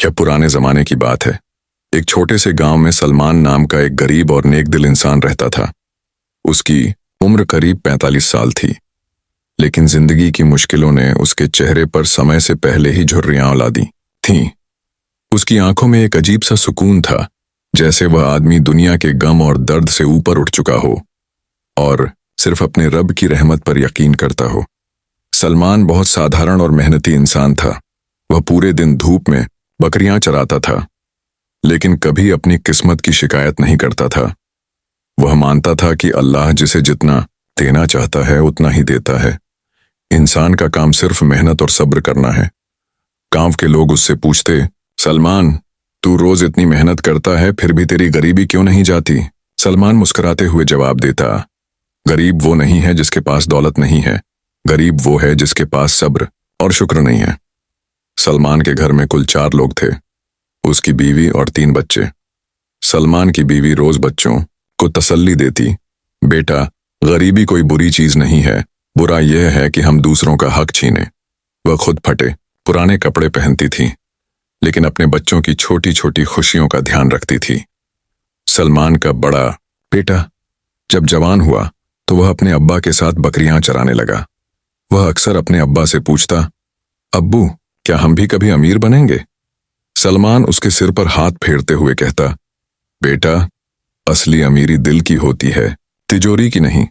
यह पुराने जमाने की बात है। एक छोटे से गांव में सलमान नाम का एक गरीब और नेक दिल इंसान रहता था। उसकी उम्र करीब 45 साल थी, लेकिन जिंदगी की मुश्किलों ने उसके चेहरे पर समय से पहले ही झुर्रियां उड़ा दी थीं। उसकी आंखों में एक अजीब सा सुकून था, जैसे वह आदमी दुनिया के गम और दर्द से ऊपर उठ चुका हो और सिर्फ अपने रब की रहमत पर यकीन करता हो। सलमान बहुत साधारण और मेहनती इंसान था। वह पूरे दिन धूप में बकरियां चराता था, लेकिन कभी अपनी किस्मत की शिकायत नहीं करता था। वह मानता था कि अल्लाह जिसे जितना देना चाहता है उतना ही देता है। इंसान का काम सिर्फ मेहनत और सब्र करना है। गांव के लोग उससे पूछते, सलमान, तू रोज इतनी मेहनत करता है, फिर भी तेरी गरीबी क्यों नहीं जाती? सलमान मुस्कुराते हुए जवाब देता, गरीब वो नहीं है जिसके पास दौलत नहीं है, गरीब वो है जिसके पास सब्र और शुक्र नहीं है। सलमान के घर में कुल 4 लोग थे, उसकी बीवी और 3 बच्चे। सलमान की बीवी रोज बच्चों को तसल्ली देती, बेटा, गरीबी कोई बुरी चीज नहीं है, बुरा यह है कि हम दूसरों का हक छीने। वह खुद फटे पुराने कपड़े पहनती थी, लेकिन अपने बच्चों की छोटी छोटी खुशियों का ध्यान रखती थी। सलमान का बड़ा बेटा जब जवान हुआ तो वह अपने अब्बा के साथ बकरियां चराने लगा। वह अक्सर अपने अब्बा से पूछता, अब्बू, क्या हम भी कभी अमीर बनेंगे? सलमान उसके सिर पर हाथ फेरते हुए कहता, बेटा, असली अमीरी दिल की होती है, तिजोरी की नहीं।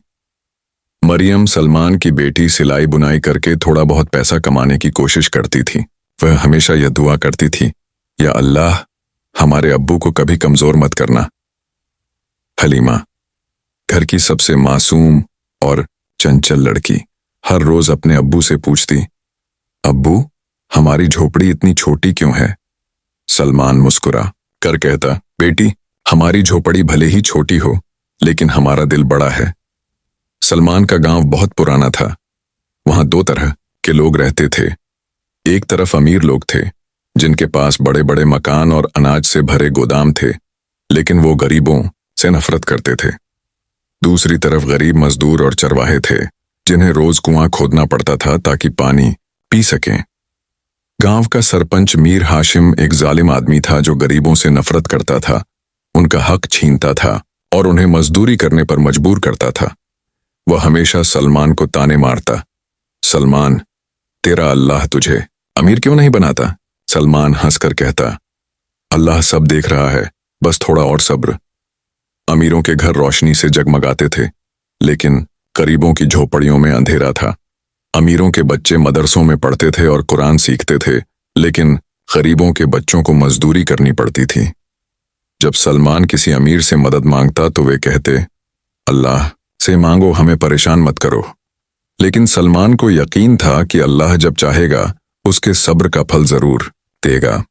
मरियम, सलमान की बेटी, सिलाई बुनाई करके थोड़ा बहुत पैसा कमाने की कोशिश करती थी। वह हमेशा यह दुआ करती थी, या अल्लाह, हमारे अब्बू को कभी कमजोर मत करना। हलीमा, घर की सबसे मासूम और चंचल लड़की, हर रोज अपने अब्बू से पूछती, अब्बू, हमारी झोपड़ी इतनी छोटी क्यों है? सलमान मुस्कुरा कर कहता, बेटी, हमारी झोपड़ी भले ही छोटी हो, लेकिन हमारा दिल बड़ा है। सलमान का गांव बहुत पुराना था। वहां 2 तरह के लोग रहते थे। एक तरफ अमीर लोग थे, जिनके पास बड़े बड़े मकान और अनाज से भरे गोदाम थे, लेकिन वो गरीबों से नफरत करते थे। दूसरी तरफ गरीब मजदूर और चरवाहे थे, जिन्हें रोज कुआं खोदना पड़ता था ताकि पानी पी सकें। गांव का सरपंच मीर हाशिम एक जालिम आदमी था जो गरीबों से नफरत करता था, उनका हक छीनता था और उन्हें मजदूरी करने पर मजबूर करता था। वह हमेशा सलमान को ताने मारता, सलमान, तेरा अल्लाह तुझे अमीर क्यों नहीं बनाता? सलमान हंसकर कहता, अल्लाह सब देख रहा है, बस थोड़ा और सब्र। अमीरों के घर रोशनी से जगमगाते थे, लेकिन गरीबों की झोपड़ियों में अंधेरा था। अमीरों के बच्चे मदरसों में पढ़ते थे और कुरान सीखते थे, लेकिन गरीबों के बच्चों को मजदूरी करनी पड़ती थी। जब सलमान किसी अमीर से मदद मांगता तो वे कहते, अल्लाह से मांगो, हमें परेशान मत करो। लेकिन सलमान को यकीन था कि अल्लाह जब चाहेगा उसके सब्र का फल जरूर देगा।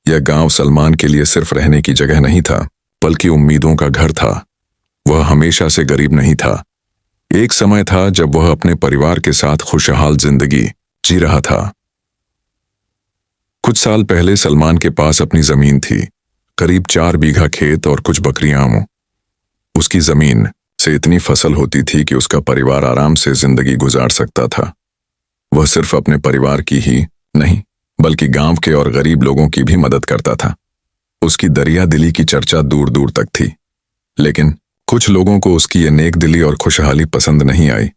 यह गांव सलमान के लिए सिर्फ रहने की जगह नहीं था, बल्कि उम्मीदों का घर था। वह हमेशा से गरीब नहीं था। एक समय था जब वह अपने परिवार के साथ खुशहाल जिंदगी जी रहा था। कुछ साल पहले सलमान के पास अपनी जमीन थी, करीब 4 बीघा खेत और कुछ बकरियां। उसकी जमीन से इतनी फसल होती थी कि उसका परिवार आराम से जिंदगी गुजार सकता था। वह सिर्फ अपने परिवार की ही नहीं, बल्कि गांव के और गरीब लोगों की भी मदद करता था। उसकी दरिया दिली की चर्चा दूर दूर तक थी, लेकिन कुछ लोगों को उसकी ये नेक दिली और खुशहाली पसंद नहीं आई।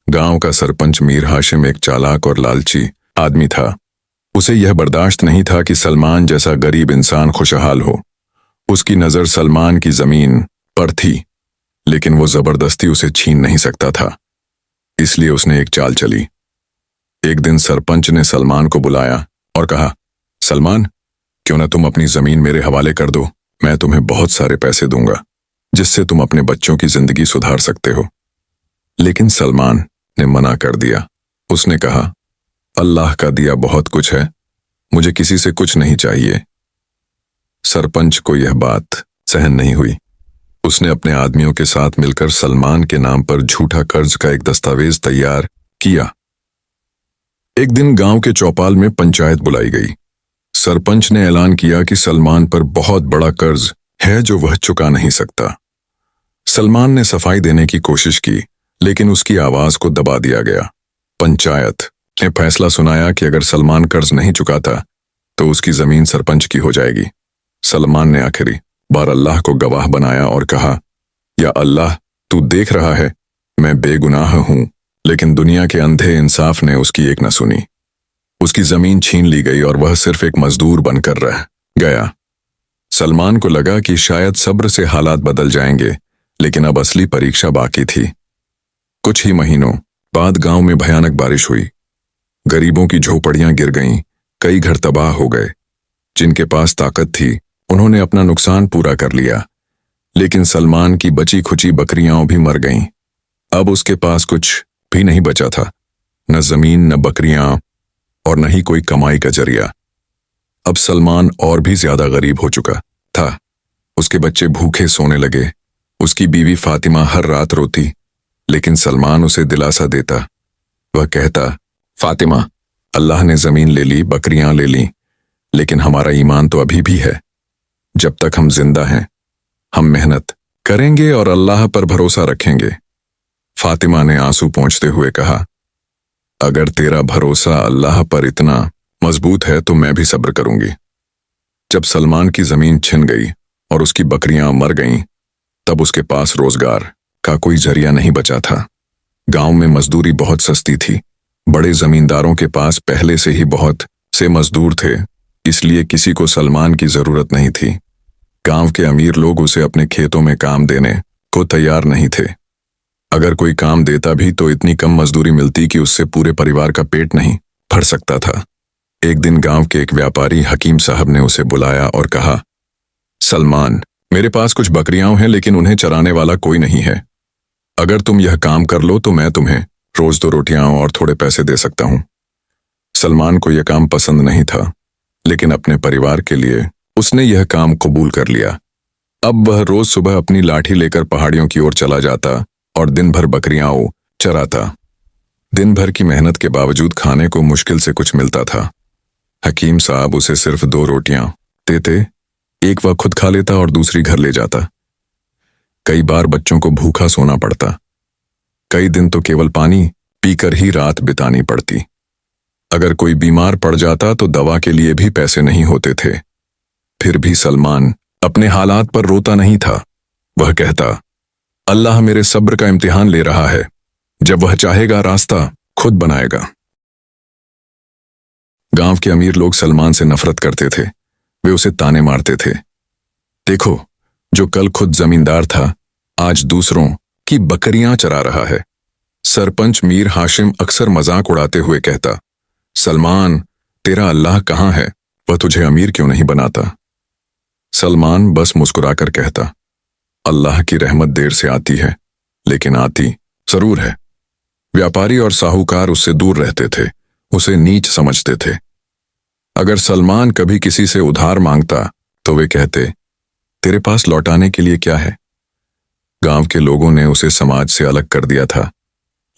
गांव का सरपंच मीर हाशिम एक चालाक और लालची आदमी था। उसे यह बर्दाश्त नहीं था कि सलमान जैसा गरीब इंसान खुशहाल हो। उसकी नजर सलमान की जमीन पर थी, लेकिन वो जबरदस्ती उसे छीन नहीं सकता था। इसलिए उसने एक चाल चली। एक दिन सरपंच ने सलमान को बुलाया और कहा, सलमान, क्यों ना तुम अपनी जमीन मेरे हवाले कर दो, मैं तुम्हें बहुत सारे पैसे दूंगा, जिससे तुम अपने बच्चों की जिंदगी सुधार सकते हो। लेकिन सलमान ने मना कर दिया। उसने कहा, अल्लाह का दिया बहुत कुछ है, मुझे किसी से कुछ नहीं चाहिए। सरपंच को यह बात सहन नहीं हुई। उसने अपने आदमियों के साथ मिलकर सलमान के नाम पर झूठा कर्ज का एक दस्तावेज तैयार किया। एक दिन गांव के चौपाल में पंचायत बुलाई गई। सरपंच ने ऐलान किया कि सलमान पर बहुत बड़ा कर्ज है जो वह चुका नहीं सकता। सलमान ने सफाई देने की कोशिश की, लेकिन उसकी आवाज को दबा दिया गया। पंचायत ने फैसला सुनाया कि अगर सलमान कर्ज नहीं चुकाता तो उसकी जमीन सरपंच की हो जाएगी। सलमान ने आखिरी बार अल्लाह को गवाह बनाया और कहा, या अल्लाह, तू देख रहा है, मैं बेगुनाह हूं। लेकिन दुनिया के अंधे इंसाफ ने उसकी एक न सुनी। उसकी जमीन छीन ली गई और वह सिर्फ एक मजदूर बनकर रह गया। सलमान को लगा कि शायद सब्र से हालात बदल जाएंगे, लेकिन अब असली परीक्षा बाकी थी। कुछ ही महीनों बाद गांव में भयानक बारिश हुई। गरीबों की झोपड़ियां गिर गईं, कई घर तबाह हो गए। जिनके पास ताकत थी उन्होंने अपना नुकसान पूरा कर लिया, लेकिन सलमान की बची खुची बकरियां भी मर गईं। अब उसके पास कुछ भी नहीं बचा था, न जमीन, न बकरियां और न ही कोई कमाई का जरिया। अब सलमान और भी ज्यादा गरीब हो चुका था। उसके बच्चे भूखे सोने लगे। उसकी बीवी फातिमा हर रात रोती, लेकिन सलमान उसे दिलासा देता। वह कहता, फातिमा, अल्लाह ने जमीन ले ली, बकरियां ले ली, लेकिन हमारा ईमान तो अभी भी है। जब तक हम जिंदा हैं हम मेहनत करेंगे और अल्लाह पर भरोसा रखेंगे। फातिमा ने आंसू पोंछते हुए कहा, अगर तेरा भरोसा अल्लाह पर इतना मजबूत है तो मैं भी सब्र करूंगी। जब सलमान की जमीन छिन गई और उसकी बकरियां मर गईं, तब उसके पास रोजगार का कोई जरिया नहीं बचा था। गांव में मजदूरी बहुत सस्ती थी। बड़े जमींदारों के पास पहले से ही बहुत से मजदूर थे, इसलिए किसी को सलमान की जरूरत नहीं थी। गांव के अमीर लोग उसे अपने खेतों में काम देने को तैयार नहीं थे। अगर कोई काम देता भी तो इतनी कम मजदूरी मिलती कि उससे पूरे परिवार का पेट नहीं भर सकता था। एक दिन गांव के एक व्यापारी हकीम साहब ने उसे बुलाया और कहा, सलमान, मेरे पास कुछ बकरियां हैं, लेकिन उन्हें चराने वाला कोई नहीं है। अगर तुम यह काम कर लो तो मैं तुम्हें रोज 2 रोटियां और थोड़े पैसे दे सकता हूं। सलमान को यह काम पसंद नहीं था, लेकिन अपने परिवार के लिए उसने यह काम कबूल कर लिया। अब वह रोज सुबह अपनी लाठी लेकर पहाड़ियों की ओर चला जाता और दिन भर बकरियां चराता। दिन भर की मेहनत के बावजूद खाने को मुश्किल से कुछ मिलता था। हकीम साहब उसे सिर्फ 2 रोटियां देते, एक वह खुद खा लेता और दूसरी घर ले जाता। कई बार बच्चों को भूखा सोना पड़ता। कई दिन तो केवल पानी पीकर ही रात बितानी पड़ती। अगर कोई बीमार पड़ जाता तो दवा के लिए भी पैसे नहीं होते थे। फिर भी सलमान अपने हालात पर रोता नहीं था। वह कहता, अल्लाह मेरे सब्र का इम्तिहान ले रहा है। जब वह चाहेगा रास्ता खुद बनाएगा। गांव के अमीर लोग सलमान से नफरत करते थे। वे उसे ताने मारते थे, देखो, जो कल खुद जमींदार था आज दूसरों की बकरियां चरा रहा है। सरपंच मीर हाशिम अक्सर मजाक उड़ाते हुए कहता, सलमान, तेरा अल्लाह कहाँ है? वह तुझे अमीर क्यों नहीं बनाता? सलमान बस मुस्कुराकर कहता, अल्लाह की रहमत देर से आती है, लेकिन आती जरूर है। व्यापारी और साहूकार उससे दूर रहते थे, उसे नीच समझते थे। अगर सलमान कभी किसी से उधार मांगता तो वे कहते, तेरे पास लौटाने के लिए क्या है? गांव के लोगों ने उसे समाज से अलग कर दिया था,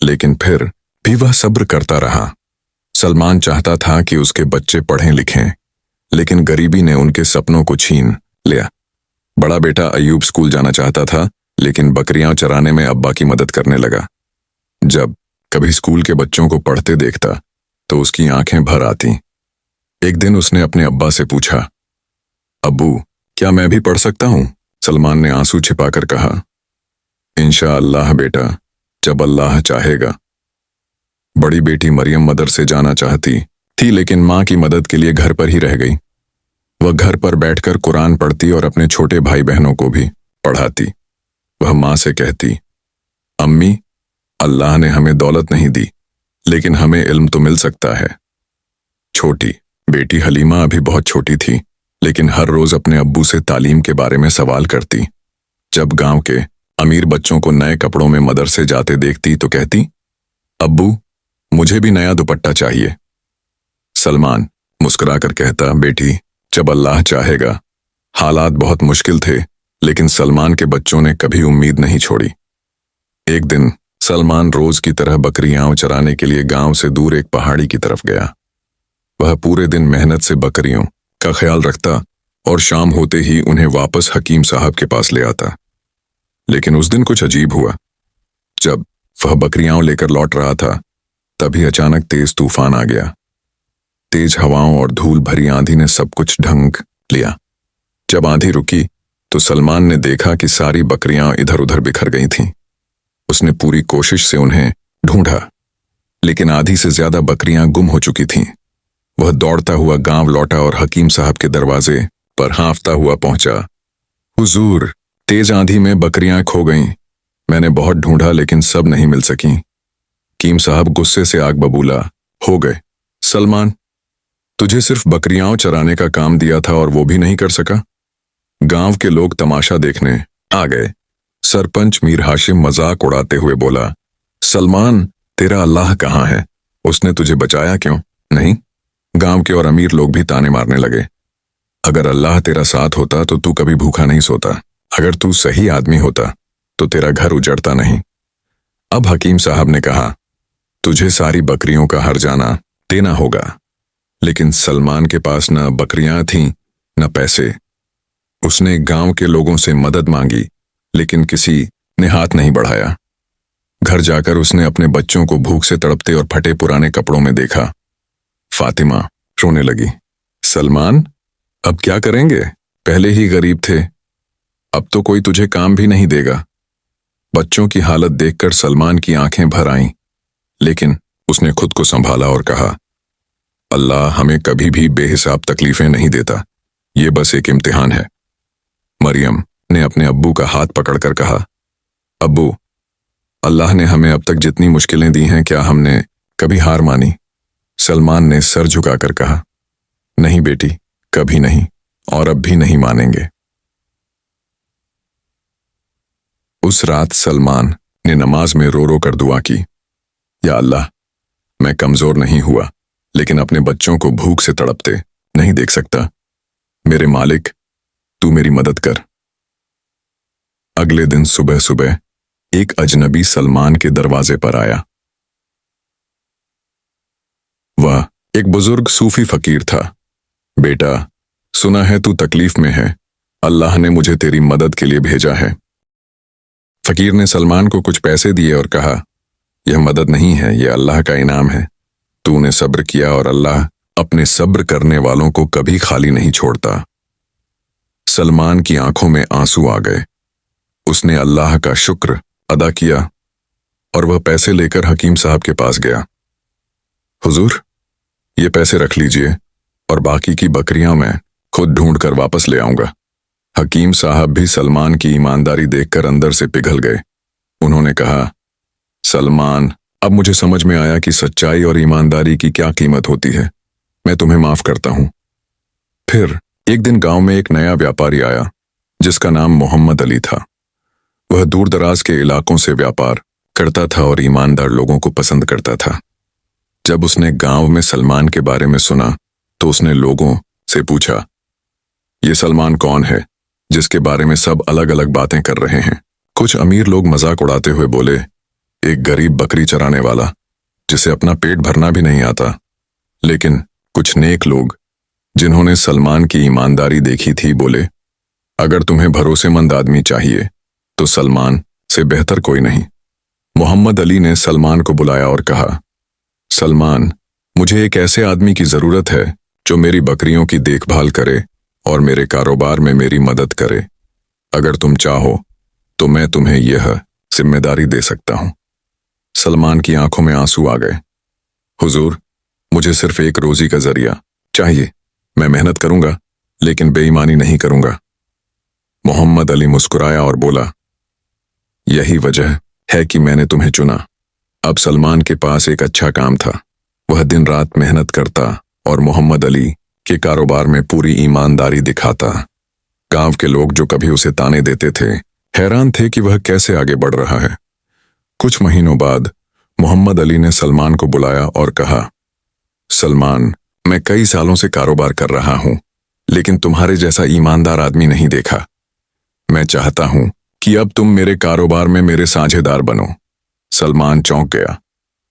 लेकिन फिर भी वह सब्र करता रहा। सलमान चाहता था कि उसके बच्चे पढ़ें लिखें, लेकिन गरीबी ने उनके सपनों को छीन लिया। बड़ा बेटा अयूब स्कूल जाना चाहता था, लेकिन बकरियां चराने में अब्बा की मदद करने लगा। जब कभी स्कूल के बच्चों को पढ़ते देखता तो उसकी आंखें भर आती। एक दिन उसने अपने अब्बा से पूछा, अब्बू, क्या मैं भी पढ़ सकता हूं? सलमान ने आंसू छिपाकर कहा, इंशाअल्लाह बेटा, जब अल्लाह चाहेगा। बड़ी बेटी मरियम मदरसे जाना चाहती थी, लेकिन मां की मदद के लिए घर पर ही रह गई। वह घर पर बैठकर कुरान पढ़ती और अपने छोटे भाई बहनों को भी पढ़ाती। वह मां से कहती, अम्मी, अल्लाह ने हमें दौलत नहीं दी, लेकिन हमें इल्म तो मिल सकता है। छोटी बेटी हलीमा अभी बहुत छोटी थी, लेकिन हर रोज अपने अब्बू से तालीम के बारे में सवाल करती। जब गांव के अमीर बच्चों को नए कपड़ों में मदरसे जाते देखती तो कहती, अब्बू, मुझे भी नया दुपट्टा चाहिए। सलमान मुस्कुराकर कहता, बेटी, जब अल्लाह चाहेगा। हालात बहुत मुश्किल थे, लेकिन सलमान के बच्चों ने कभी उम्मीद नहीं छोड़ी। एक दिन सलमान रोज की तरह बकरियां चराने के लिए गांव से दूर एक पहाड़ी की तरफ गया। वह पूरे दिन मेहनत से बकरियों का ख्याल रखता और शाम होते ही उन्हें वापस हकीम साहब के पास ले आता। लेकिन उस दिन कुछ अजीब हुआ। जब वह बकरियां लेकर लौट रहा था, तभी अचानक तेज तूफान आ गया। तेज हवाओं और धूल भरी आंधी ने सब कुछ ढंक लिया। जब आंधी रुकी तो सलमान ने देखा कि सारी बकरियां इधर उधर बिखर गई थीं। उसने पूरी कोशिश से उन्हें ढूंढा, लेकिन आधी से ज्यादा बकरियां गुम हो चुकी थीं। वह दौड़ता हुआ गांव लौटा और हकीम साहब के दरवाजे पर हाँफता हुआ पहुंचा। हुजूर, तेज आंधी में बकरियां खो गईं। मैंने बहुत ढूंढा लेकिन सब नहीं मिल सकीं। हकीम साहब गुस्से से आग बबूला हो गए। सलमान, तुझे सिर्फ बकरियां चराने का काम दिया था और वो भी नहीं कर सका? गांव के लोग तमाशा देखने आ गए। सरपंच मीर हाशिम मजाक उड़ाते हुए बोला, सलमान, तेरा अल्लाह कहाँ है? उसने तुझे बचाया क्यों नहीं? गांव के और अमीर लोग भी ताने मारने लगे। अगर अल्लाह तेरा साथ होता तो तू कभी भूखा नहीं सोता। अगर तू सही आदमी होता तो तेरा घर उजड़ता नहीं। अब हकीम साहब ने कहा, तुझे सारी बकरियों का हर्जाना देना होगा। लेकिन सलमान के पास न बकरियां थीं न पैसे। उसने गांव के लोगों से मदद मांगी, लेकिन किसी ने हाथ नहीं बढ़ाया। घर जाकर उसने अपने बच्चों को भूख से तड़पते और फटे पुराने कपड़ों में देखा। फातिमा रोने लगी। सलमान, अब क्या करेंगे? पहले ही गरीब थे, अब तो कोई तुझे काम भी नहीं देगा। बच्चों की हालत देखकर सलमान की आंखें भर आईं, लेकिन उसने खुद को संभाला और कहा, अल्लाह हमें कभी भी बेहिसाब तकलीफें नहीं देता, ये बस एक इम्तिहान है। मरियम ने अपने अब्बू का हाथ पकड़कर कहा, अब्बू, अल्लाह ने हमें अब तक जितनी मुश्किलें दी हैं, क्या हमने कभी हार मानी? सलमान ने सर झुकाकर कहा, नहीं बेटी, कभी नहीं, और अब भी नहीं मानेंगे। उस रात सलमान ने नमाज में रो रो कर दुआ की, या अल्लाह, मैं कमजोर नहीं हुआ, लेकिन अपने बच्चों को भूख से तड़पते नहीं देख सकता। मेरे मालिक, तू मेरी मदद कर। अगले दिन सुबह सुबह एक अजनबी सलमान के दरवाजे पर आया। वह एक बुजुर्ग सूफी फकीर था। बेटा, सुना है तू तकलीफ में है, अल्लाह ने मुझे तेरी मदद के लिए भेजा है। फकीर ने सलमान को कुछ पैसे दिए और कहा, यह मदद नहीं है, यह अल्लाह का इनाम है। तूने सब्र किया और अल्लाह अपने सब्र करने वालों को कभी खाली नहीं छोड़ता। सलमान की आंखों में आंसू आ गए। उसने अल्लाह का शुक्र अदा किया और वह पैसे लेकर हकीम साहब के पास गया। हुजूर, ये पैसे रख लीजिए और बाकी की बकरियां मैं खुद ढूंढ कर वापस ले आऊंगा। हकीम साहब भी सलमान की ईमानदारी देखकर अंदर से पिघल गए। उन्होंने कहा, सलमान, अब मुझे समझ में आया कि सच्चाई और ईमानदारी की क्या कीमत होती है। मैं तुम्हें माफ करता हूं। फिर एक दिन गांव में एक नया व्यापारी आया, जिसका नाम मोहम्मद अली था। वह दूर दराज के इलाकों से व्यापार करता था और ईमानदार लोगों को पसंद करता था। जब उसने गांव में सलमान के बारे में सुना तो उसने लोगों से पूछा, ये सलमान कौन है जिसके बारे में सब अलग अलग बातें कर रहे हैं? कुछ अमीर लोग मजाक उड़ाते हुए बोले, एक गरीब बकरी चराने वाला जिसे अपना पेट भरना भी नहीं आता। लेकिन कुछ नेक लोग जिन्होंने सलमान की ईमानदारी देखी थी बोले, अगर तुम्हें भरोसेमंद आदमी चाहिए तो सलमान से बेहतर कोई नहीं। मोहम्मद अली ने सलमान को बुलाया और कहा, सलमान, मुझे एक ऐसे आदमी की जरूरत है जो मेरी बकरियों की देखभाल करे और मेरे कारोबार में मेरी मदद करे। अगर तुम चाहो तो मैं तुम्हें यह जिम्मेदारी दे सकता हूं। सलमान की आंखों में आंसू आ गए। हुजूर, मुझे सिर्फ एक रोजी का जरिया चाहिए। मैं मेहनत करूंगा लेकिन बेईमानी नहीं करूंगा। मोहम्मद अली मुस्कुराया और बोला, यही वजह है कि मैंने तुम्हें चुना। अब सलमान के पास एक अच्छा काम था। वह दिन रात मेहनत करता और मोहम्मद अली के कारोबार में पूरी ईमानदारी दिखाता। गांव के लोग जो कभी उसे ताने देते थे, हैरान थे कि वह कैसे आगे बढ़ रहा है। कुछ महीनों बाद मोहम्मद अली ने सलमान को बुलाया और कहा, सलमान, मैं कई सालों से कारोबार कर रहा हूं, लेकिन तुम्हारे जैसा ईमानदार आदमी नहीं देखा। मैं चाहता हूं कि अब तुम मेरे कारोबार में मेरे साझेदार बनो। सलमान चौंक गया।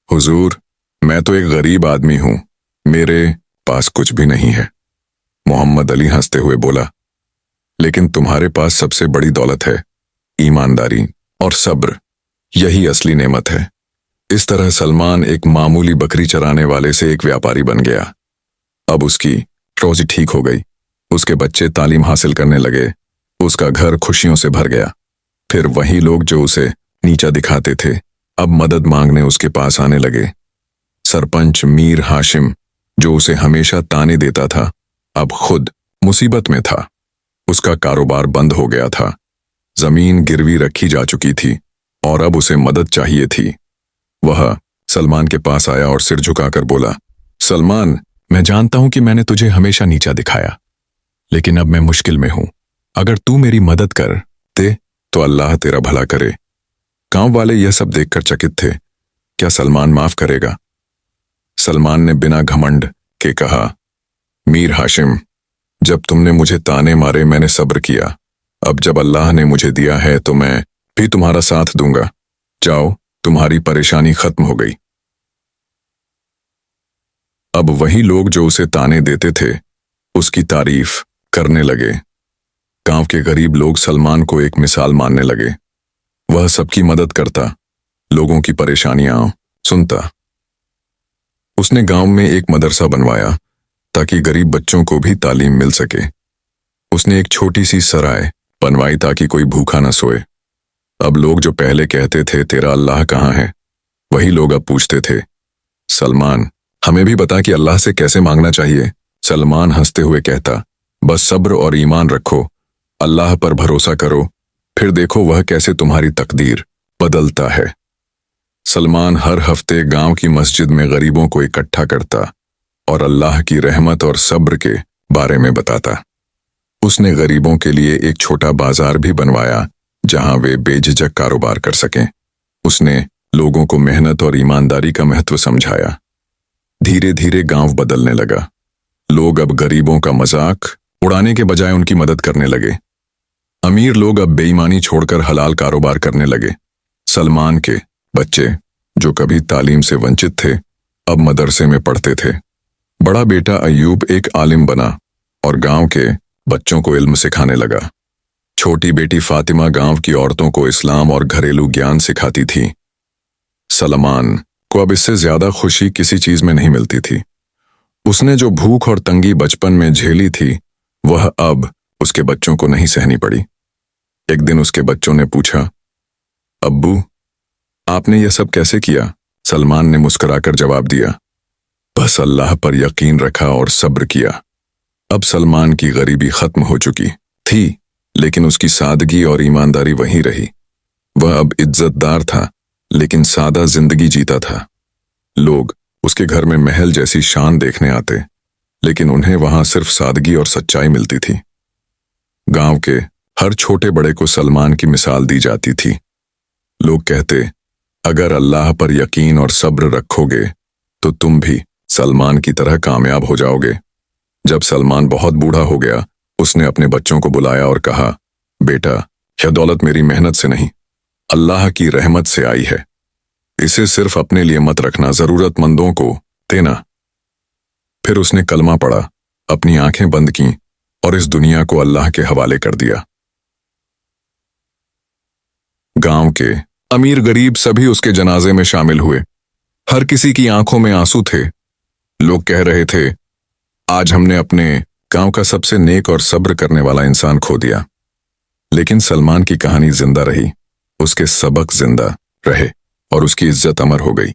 हुजूर, मैं तो एक गरीब आदमी हूं, मेरे पास कुछ भी नहीं है। मोहम्मद अली हंसते हुए बोला, लेकिन तुम्हारे पास सबसे बड़ी दौलत है, ईमानदारी और सब्र। यही असली नेमत है। इस तरह सलमान एक मामूली बकरी चराने वाले से एक व्यापारी बन गया। अब उसकी रोजी ठीक हो गई, उसके बच्चे तालीम हासिल करने लगे, उसका घर खुशियों से भर गया। फिर वही लोग जो उसे नीचा दिखाते थे अब मदद मांगने उसके पास आने लगे। सरपंच मीर हाशिम, जो उसे हमेशा ताने देता था, अब खुद मुसीबत में था। उसका कारोबार बंद हो गया था, जमीन गिरवी रखी जा चुकी थी और अब उसे मदद चाहिए थी। वह सलमान के पास आया और सिर झुकाकर बोला, सलमान, मैं जानता हूं कि मैंने तुझे हमेशा नीचा दिखाया, लेकिन अब मैं मुश्किल में हूं। अगर तू मेरी मदद कर दे तो अल्लाह तेरा भला करे। गांव वाले यह सब देखकर चकित थे। क्या सलमान माफ करेगा? सलमान ने बिना घमंड के कहा, मीर हाशिम, जब तुमने मुझे ताने मारे मैंने सब्र किया। अब जब अल्लाह ने मुझे दिया है तो मैं भी तुम्हारा साथ दूंगा। जाओ, तुम्हारी परेशानी खत्म हो गई। अब वही लोग जो उसे ताने देते थे उसकी तारीफ करने लगे। गांव के गरीब लोग सलमान को एक मिसाल मानने लगे। वह सबकी मदद करता, लोगों की परेशानियां सुनता। उसने गांव में एक मदरसा बनवाया ताकि गरीब बच्चों को भी तालीम मिल सके। उसने एक छोटी सी सराय बनवाई ताकि कोई भूखा न सोए। अब लोग जो पहले कहते थे तेरा अल्लाह कहाँ है, वही लोग अब पूछते थे, सलमान, हमें भी बता कि अल्लाह से कैसे मांगना चाहिए। सलमान हंसते हुए कहता, बस सब्र और ईमान रखो, अल्लाह पर भरोसा करो, फिर देखो वह कैसे तुम्हारी तकदीर बदलता है। सलमान हर हफ्ते गांव की मस्जिद में गरीबों को इकट्ठा करता और अल्लाह की रहमत और सब्र के बारे में बताता। उसने गरीबों के लिए एक छोटा बाजार भी बनवाया जहां वे बेझिझक कारोबार कर सकें। उसने लोगों को मेहनत और ईमानदारी का महत्व समझाया। धीरे धीरे गांव बदलने लगा। लोग अब गरीबों का मजाक उड़ाने के बजाय उनकी मदद करने लगे। अमीर लोग अब बेईमानी छोड़कर हलाल कारोबार करने लगे। सलमान के बच्चे, जो कभी तालीम से वंचित थे, अब मदरसे में पढ़ते थे। बड़ा बेटा अयूब एक आलिम बना और गांव के बच्चों को इल्म सिखाने लगा। छोटी बेटी फातिमा गांव की औरतों को इस्लाम और घरेलू ज्ञान सिखाती थी। सलमान को अब इससे ज्यादा खुशी किसी चीज में नहीं मिलती थी। उसने जो भूख और तंगी बचपन में झेली थी वह अब उसके बच्चों को नहीं सहनी पड़ी। एक दिन उसके बच्चों ने पूछा, अब्बू, आपने यह सब कैसे किया? सलमान ने मुस्कुराकर जवाब दिया, बस अल्लाह पर यकीन रखा और सब्र किया। अब सलमान की गरीबी खत्म हो चुकी थी, लेकिन उसकी सादगी और ईमानदारी वहीं रही। वह अब इज्जतदार था, लेकिन सादा जिंदगी जीता था। लोग उसके घर में महल जैसी शान देखने आते, लेकिन उन्हें वहां सिर्फ सादगी और सच्चाई मिलती थी। गांव के हर छोटे बड़े को सलमान की मिसाल दी जाती थी। लोग कहते, अगर अल्लाह पर यकीन और सब्र रखोगे तो तुम भी सलमान की तरह कामयाब हो जाओगे। जब सलमान बहुत बूढ़ा हो गया, उसने अपने बच्चों को बुलाया और कहा, बेटा, यह दौलत मेरी मेहनत से नहीं, अल्लाह की रहमत से आई है। इसे सिर्फ अपने लिए मत रखना, जरूरतमंदों को देना। फिर उसने कलमा पढ़ा, अपनी आंखें बंद की और इस दुनिया को अल्लाह के हवाले कर दिया। गांव के अमीर गरीब सभी उसके जनाजे में शामिल हुए। हर किसी की आंखों में आंसू थे। लोग कह रहे थे, आज हमने अपने गांव का सबसे नेक और सब्र करने वाला इंसान खो दिया। लेकिन सलमान की कहानी जिंदा रही, उसके सबक जिंदा रहे और उसकी इज्जत अमर हो गई।